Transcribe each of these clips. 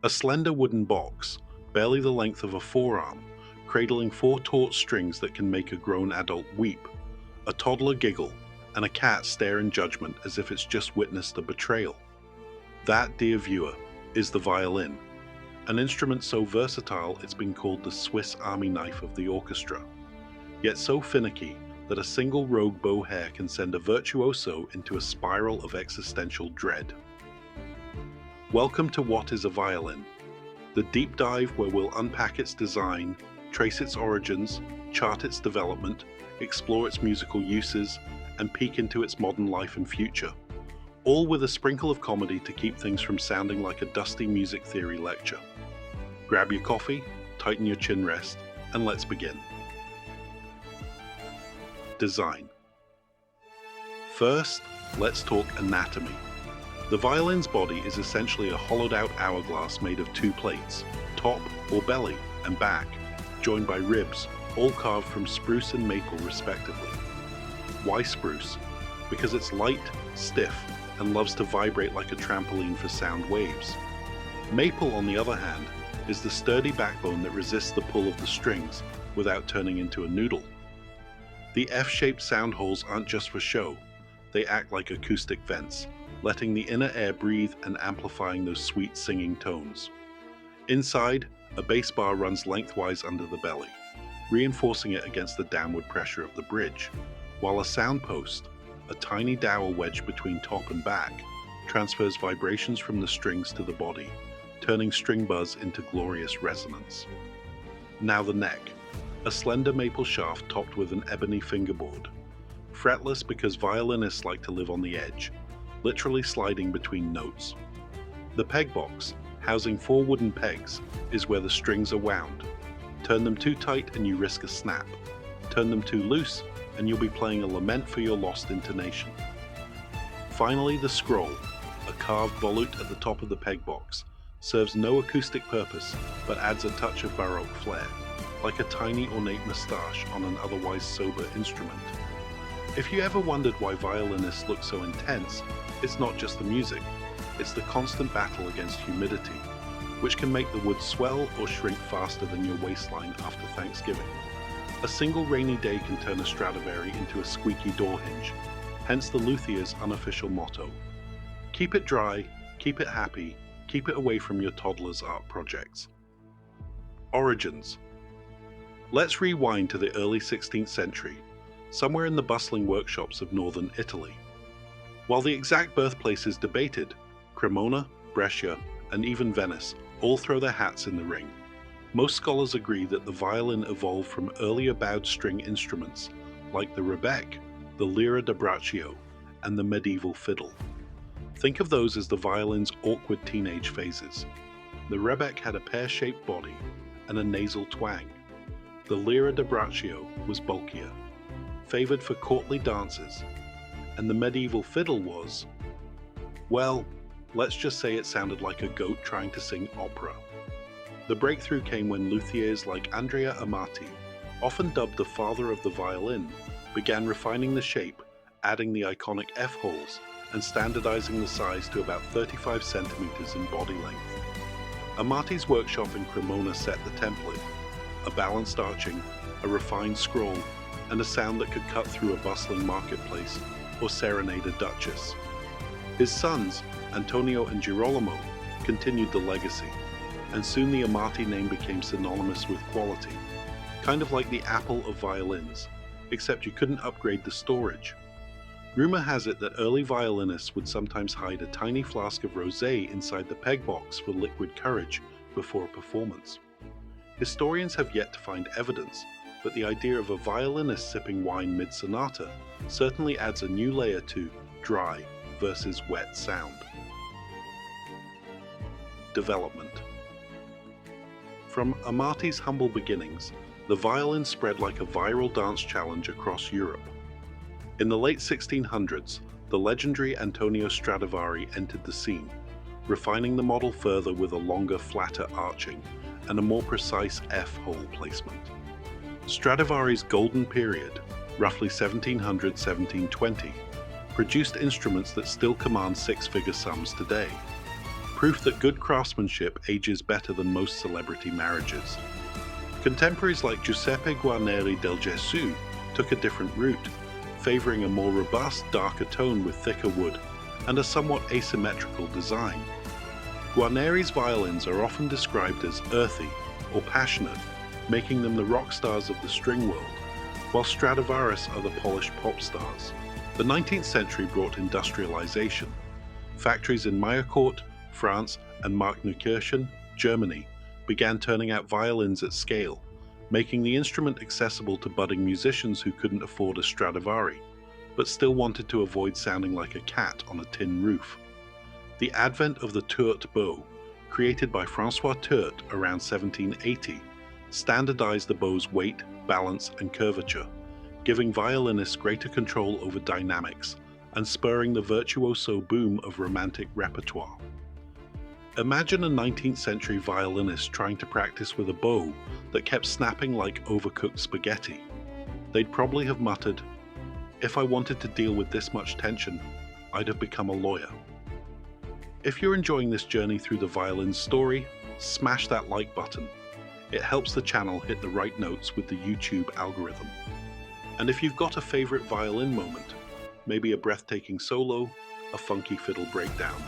A slender wooden box, barely the length of a forearm, cradling four taut strings that can make a grown adult weep, a toddler giggle, and a cat stare in judgment as if it's just witnessed a betrayal. That, dear viewer, is the violin, an instrument so versatile it's been called the Swiss Army knife of the orchestra, yet so finicky that a single rogue bow hair can send a virtuoso into a spiral of existential dread. Welcome to What is a Violin, the deep dive where we'll unpack its design, trace its origins, chart its development, explore its musical uses, and peek into its modern life and future, all with a sprinkle of comedy to keep things from sounding like a dusty music theory lecture. Grab your coffee, tighten your chin rest, and let's begin. Design. First, let's talk anatomy. The violin's body is essentially a hollowed-out hourglass made of two plates, top or belly and back, joined by ribs, all carved from spruce and maple respectively. Why spruce? Because it's light, stiff, and loves to vibrate like a trampoline for sound waves. Maple, on the other hand, is the sturdy backbone that resists the pull of the strings without turning into a noodle. The F-shaped sound holes aren't just for show, they act like acoustic vents, letting the inner air breathe and amplifying those sweet singing tones. Inside, a bass bar runs lengthwise under the belly, reinforcing it against the downward pressure of the bridge, while a sound post, a tiny dowel wedged between top and back, transfers vibrations from the strings to the body, turning string buzz into glorious resonance. Now the neck, a slender maple shaft topped with an ebony fingerboard. Fretless because violinists like to live on the edge, literally sliding between notes. The peg box, housing four wooden pegs, is where the strings are wound. Turn them too tight and you risk a snap. Turn them too loose and you'll be playing a lament for your lost intonation. Finally, the scroll, a carved volute at the top of the peg box, serves no acoustic purpose but adds a touch of Baroque flair, like a tiny ornate moustache on an otherwise sober instrument. If you ever wondered why violinists look so intense, it's not just the music, it's the constant battle against humidity, which can make the wood swell or shrink faster than your waistline after Thanksgiving. A single rainy day can turn a Stradivari into a squeaky door hinge, hence the luthiers' unofficial motto. Keep it dry, keep it happy, keep it away from your toddler's art projects. Origins. Let's rewind to the early 16th century, somewhere in the bustling workshops of northern Italy. While the exact birthplace is debated, Cremona, Brescia, and even Venice all throw their hats in the ring. Most scholars agree that the violin evolved from earlier bowed string instruments like the rebec, the lira da braccio, and the medieval fiddle. Think of those as the violin's awkward teenage phases. The rebec had a pear-shaped body and a nasal twang. The lira da braccio was bulkier, favored for courtly dances, and the medieval fiddle was, well, let's just say it sounded like a goat trying to sing opera. The breakthrough came when luthiers like Andrea Amati, often dubbed the father of the violin, began refining the shape, adding the iconic F-holes, and standardizing the size to about 35 centimeters in body length. Amati's workshop in Cremona set the template, a balanced arching, a refined scroll, and a sound that could cut through a bustling marketplace or serenade a duchess. His sons, Antonio and Girolamo, continued the legacy, and soon the Amati name became synonymous with quality, kind of like the Apple of violins, except you couldn't upgrade the storage. Rumor has it that early violinists would sometimes hide a tiny flask of rosé inside the peg box for liquid courage before a performance. Historians have yet to find evidence, but the idea of a violinist sipping wine mid-sonata certainly adds a new layer to dry versus wet sound. Development. From Amati's humble beginnings, the violin spread like a viral dance challenge across Europe. In the late 1600s, the legendary Antonio Stradivari entered the scene, refining the model further with a longer, flatter arching and a more precise F-hole placement. Stradivari's golden period, roughly 1700-1720, produced instruments that still command six-figure sums today. proof that good craftsmanship ages better than most celebrity marriages. Contemporaries like Giuseppe Guarneri del Gesù took a different route, favoring a more robust, darker tone with thicker wood and a somewhat asymmetrical design. Guarneri's violins are often described as earthy or passionate, making them the rock stars of the string world, while Stradivari's are the polished pop stars. The 19th century brought industrialization. Factories in Meyercourt, France, and Markneukirchen, Germany, began turning out violins at scale, making the instrument accessible to budding musicians who couldn't afford a Stradivari, but still wanted to avoid sounding like a cat on a tin roof. The advent of the Tourte bow, created by François Tourte around 1780, standardized the bow's weight, balance, and curvature, giving violinists greater control over dynamics and spurring the virtuoso boom of romantic repertoire. Imagine a 19th century violinist trying to practice with a bow that kept snapping like overcooked spaghetti. They'd probably have muttered, "If I wanted to deal with this much tension, I'd have become a lawyer." If you're enjoying this journey through the violin's story, smash that like button. It helps the channel hit the right notes with the YouTube algorithm. And if you've got a favorite violin moment, maybe a breathtaking solo, a funky fiddle breakdown,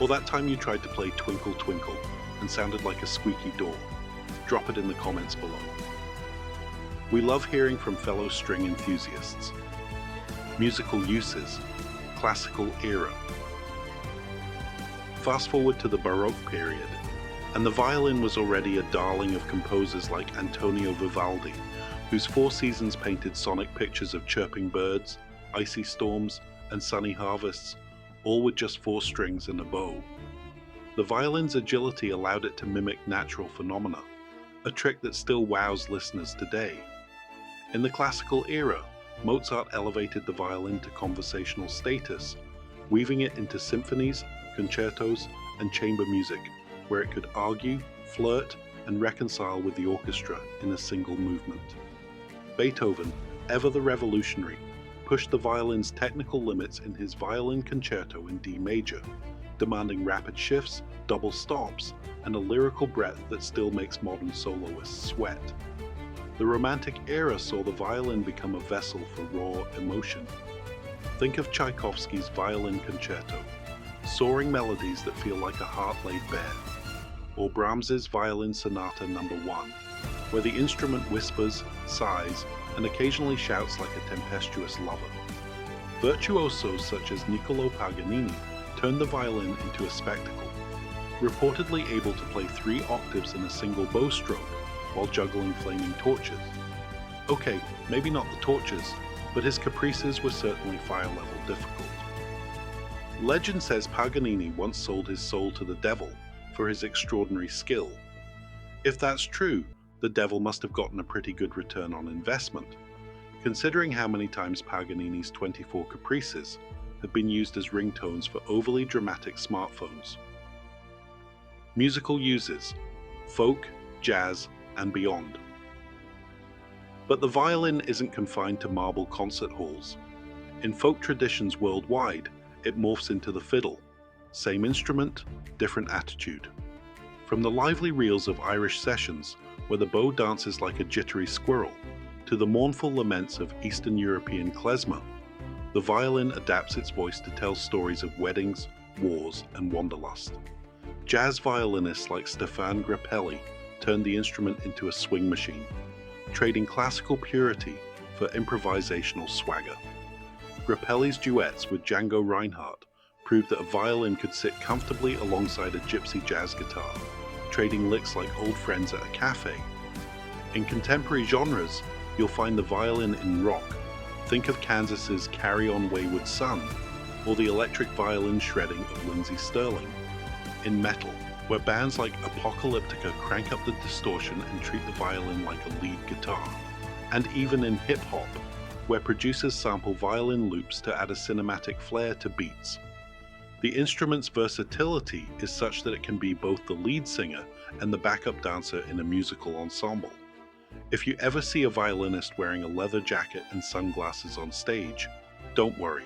or that time you tried to play Twinkle Twinkle and sounded like a squeaky door, drop it in the comments below. We love hearing from fellow string enthusiasts. Musical uses, classical era. Fast forward to the Baroque period, and the violin was already a darling of composers like Antonio Vivaldi, whose Four Seasons painted sonic pictures of chirping birds, icy storms, and sunny harvests, all with just 4 strings and a bow. The violin's agility allowed it to mimic natural phenomena, a trick that still wows listeners today. In the classical era, Mozart elevated the violin to conversational status, weaving it into symphonies, concertos, and chamber music, where it could argue, flirt, and reconcile with the orchestra in a single movement. Beethoven, ever the revolutionary, pushed the violin's technical limits in his Violin Concerto in D major, demanding rapid shifts, double stops, and a lyrical breadth that still makes modern soloists sweat. The Romantic era saw the violin become a vessel for raw emotion. Think of Tchaikovsky's Violin Concerto, soaring melodies that feel like a heart laid bare, or Brahms's Violin Sonata No. 1, where the instrument whispers, sighs, and occasionally shouts like a tempestuous lover. Virtuosos such as Niccolò Paganini turned the violin into a spectacle, reportedly able to play 3 octaves in a single bow stroke while juggling flaming torches. Okay, maybe not the torches, but his caprices were certainly fire-level difficult. Legend says Paganini once sold his soul to the devil for his extraordinary skill. If that's true, the devil must have gotten a pretty good return on investment, considering how many times Paganini's 24 caprices have been used as ringtones for overly dramatic smartphones. Musical uses: folk, jazz, and beyond. But the violin isn't confined to marble concert halls. In folk traditions worldwide, it morphs into the fiddle. Same instrument, different attitude. From the lively reels of Irish sessions, where the bow dances like a jittery squirrel, to the mournful laments of Eastern European klezmer, the violin adapts its voice to tell stories of weddings, wars, and wanderlust. Jazz violinists like Stéphane Grappelli turned the instrument into a swing machine, trading classical purity for improvisational swagger. Grappelli's duets with Django Reinhardt proved that a violin could sit comfortably alongside a gypsy jazz guitar, trading licks like old friends at a cafe. In contemporary genres, you'll find the violin in rock. Think of Kansas's Carry On Wayward Son, or the electric violin shredding of Lindsey Sterling. In metal, where bands like Apocalyptica crank up the distortion and treat the violin like a lead guitar. And even in hip-hop, where producers sample violin loops to add a cinematic flair to beats. The instrument's versatility is such that it can be both the lead singer and the backup dancer in a musical ensemble. If you ever see a violinist wearing a leather jacket and sunglasses on stage, don't worry,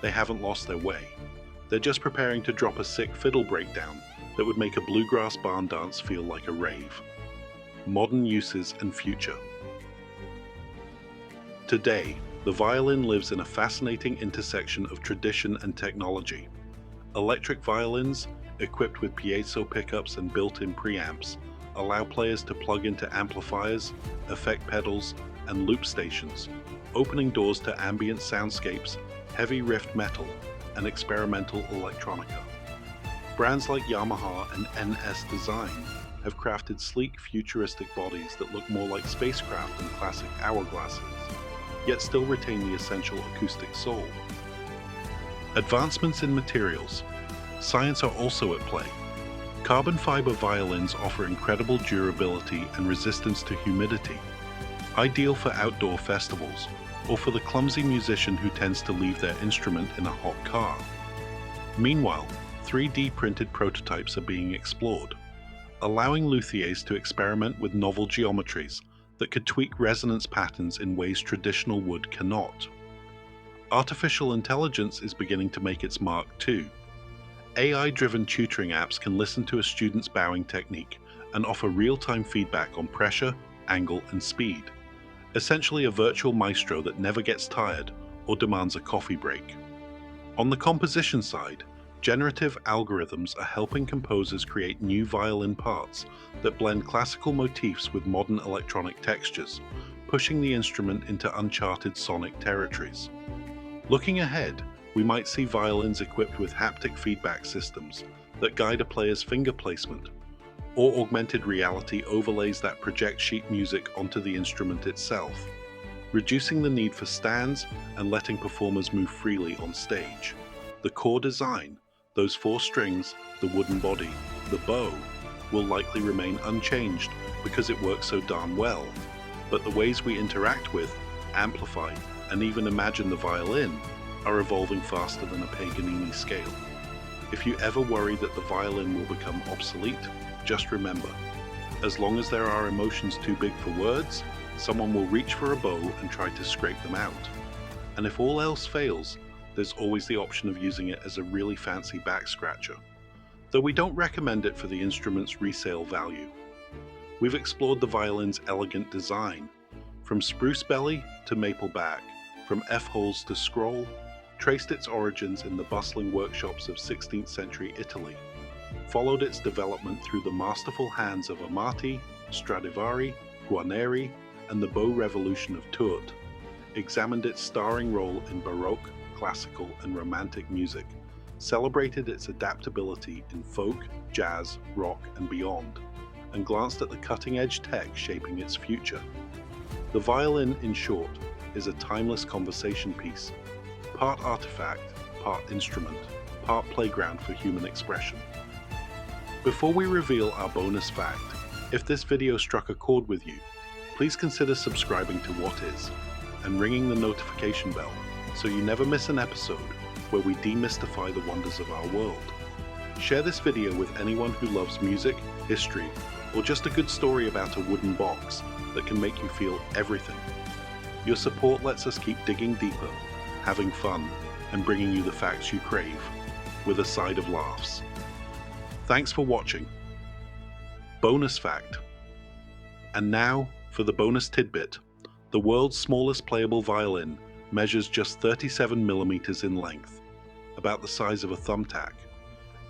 they haven't lost their way. They're just preparing to drop a sick fiddle breakdown that would make a bluegrass barn dance feel like a rave. Modern uses and future. Today, the violin lives in a fascinating intersection of tradition and technology. Electric violins, equipped with piezo pickups and built-in preamps, allow players to plug into amplifiers, effect pedals, and loop stations, opening doors to ambient soundscapes, heavy riffed metal, and experimental electronica. Brands like Yamaha and NS Design have crafted sleek, futuristic bodies that look more like spacecraft than classic hourglasses, yet still retain the essential acoustic soul. Advancements in materials. Science are also at play. Carbon fiber violins offer incredible durability and resistance to humidity, ideal for outdoor festivals or for the clumsy musician who tends to leave their instrument in a hot car. Meanwhile, 3D printed prototypes are being explored, allowing luthiers to experiment with novel geometries that could tweak resonance patterns in ways traditional wood cannot. Artificial intelligence is beginning to make its mark too. AI-driven tutoring apps can listen to a student's bowing technique and offer real-time feedback on pressure, angle, and speed. Essentially a virtual maestro that never gets tired or demands a coffee break. On the composition side, generative algorithms are helping composers create new violin parts that blend classical motifs with modern electronic textures, pushing the instrument into uncharted sonic territories. Looking ahead, we might see violins equipped with haptic feedback systems that guide a player's finger placement, or augmented reality overlays that project sheet music onto the instrument itself, reducing the need for stands and letting performers move freely on stage. The core design, those 4 strings, the wooden body, the bow, will likely remain unchanged because it works so darn well, but the ways we interact with, amplify, and even imagine the violin are evolving faster than a Paganini scale. If you ever worry that the violin will become obsolete, just remember, as long as there are emotions too big for words, someone will reach for a bow and try to scrape them out. And if all else fails, there's always the option of using it as a really fancy back scratcher, though we don't recommend it for the instrument's resale value. We've explored the violin's elegant design, from spruce belly to maple back, from F-holes to scroll, traced its origins in the bustling workshops of 16th century Italy, followed its development through the masterful hands of Amati, Stradivari, Guarneri, and the bow revolution of Tourt, examined its starring role in Baroque, classical, and romantic music, celebrated its adaptability in folk, jazz, rock, and beyond, and glanced at the cutting-edge tech shaping its future. The violin, in short, is a timeless conversation piece, part artifact, part instrument, part playground for human expression. Before we reveal our bonus fact, if this video struck a chord with you, please consider subscribing to What Is and ringing the notification bell so you never miss an episode where we demystify the wonders of our world. Share this video with anyone who loves music, history, or just a good story about a wooden box that can make you feel everything. Your support lets us keep digging deeper, having fun, and bringing you the facts you crave, with a side of laughs. Thanks for watching. Bonus fact. And now for the bonus tidbit. The world's smallest playable violin measures just 37 millimeters in length, about the size of a thumbtack,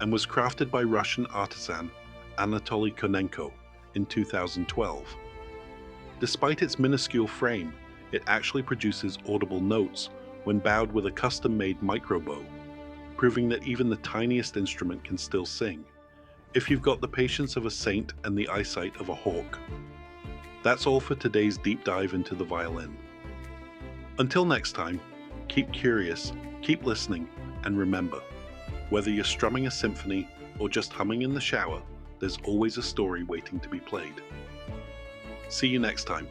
and was crafted by Russian artisan Anatoly Konenko in 2012. Despite its minuscule frame, it actually produces audible notes when bowed with a custom-made microbow, proving that even the tiniest instrument can still sing, if you've got the patience of a saint and the eyesight of a hawk. That's all for today's deep dive into the violin. Until next time, keep curious, keep listening, and remember, whether you're strumming a symphony or just humming in the shower, there's always a story waiting to be played. See you next time.